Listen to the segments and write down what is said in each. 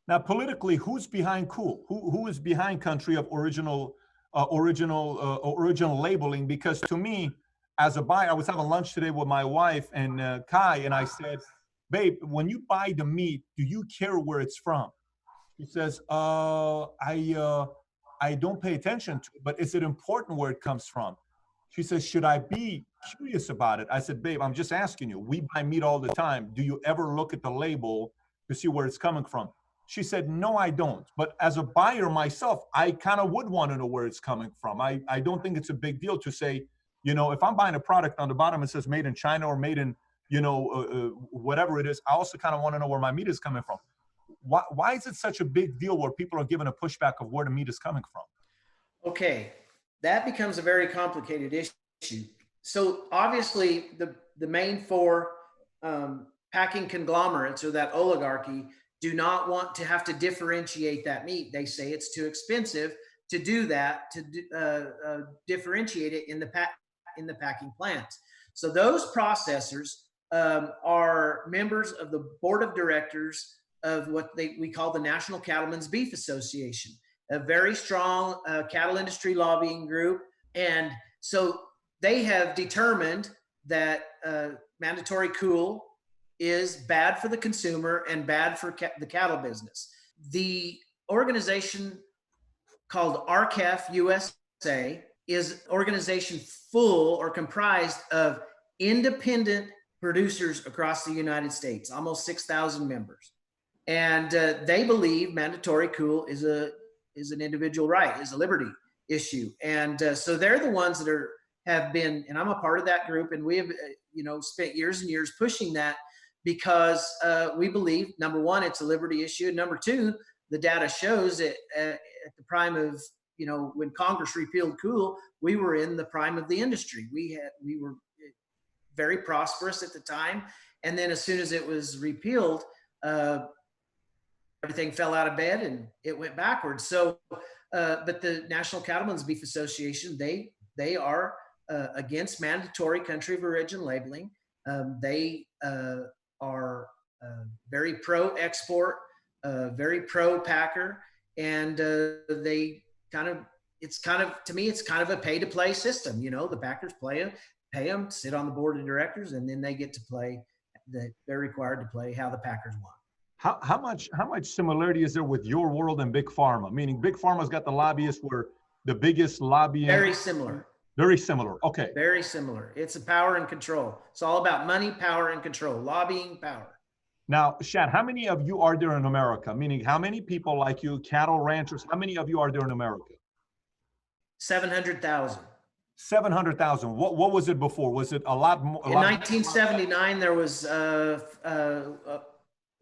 Now, politically, who's behind cool? Who is behind country of original labeling? Because to me, as a buyer, I was having lunch today with my wife and Kai, and I said, "Babe, when you buy the meat, do you care where it's from?" She says, I don't pay attention to it, but is it important where it comes from?" She says, "Should I be curious about it?" I said, "Babe, I'm just asking you. We buy meat all the time. Do you ever look at the label to see where it's coming from?" She said, "No, I don't. But as a buyer myself, I kind of would want to know where it's coming from. I don't think it's a big deal to say, if I'm buying a product on the bottom, it says made in China or made in, whatever it is. I also kind of want to know where my meat is coming from. Why is it such a big deal where people are giving a pushback of where the meat is coming from?" Okay, that becomes a very complicated issue. So obviously, the main four packing conglomerates or that oligarchy do not want to have to differentiate that meat. They say it's too expensive to do that, to differentiate it in the packing plants. So those processors are members of the board of directors of what we call the National Cattlemen's Beef Association, a very strong cattle industry lobbying group. And so they have determined that mandatory cool is bad for the consumer and bad for the cattle business. The organization called RCAF USA is an organization full or comprised of independent producers across the United States, almost 6,000 members. And they believe mandatory cool is an individual right, is a liberty issue. And so they're the ones that have been, and I'm a part of that group, and we have spent years and years pushing that because we believe, number one, it's a liberty issue, and number two, the data shows that at the prime of, when Congress repealed cool, we were in the prime of the industry. We were very prosperous at the time, and then as soon as it was repealed, everything fell out of bed and it went backwards. So, but the National Cattlemen's Beef Association, they are against mandatory country of origin labeling. They are very pro-export, very pro-packer, and to me, it's kind of a pay-to-play system. The packers pay them, sit on the board of directors, and then they get to play. They're required to play how the packers want. How much similarity is there with your world and Big Pharma? Meaning Big Pharma's got the lobbyists where the biggest lobbying. Very similar. Very similar. Okay. Very similar. It's a power and control. It's all about money, power, and control. Lobbying, power. Now, Shad, how many of you are there in America? Meaning, how many people like you, cattle ranchers, how many of you are there in America? 700,000. 700,000. What was it before? Was it a lot more? In 1979, there was about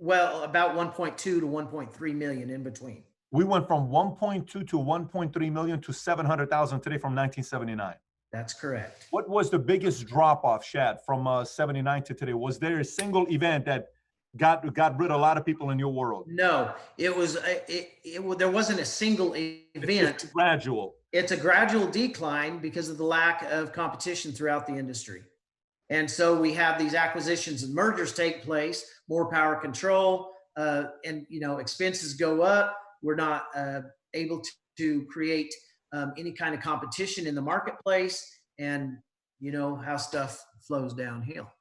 1.2 to 1.3 million in between. We went from 1.2 to 1.3 million to 700,000 today from 1979. That's correct. What was the biggest drop off, Shad, from 79 to today? Was there a single event that got rid of a lot of people in your world? No, it was. There wasn't a single event. It's gradual. It's a gradual decline because of the lack of competition throughout the industry. And so we have these acquisitions and mergers take place, more power control, and expenses go up. We're not able to create any kind of competition in the marketplace, and how stuff flows downhill.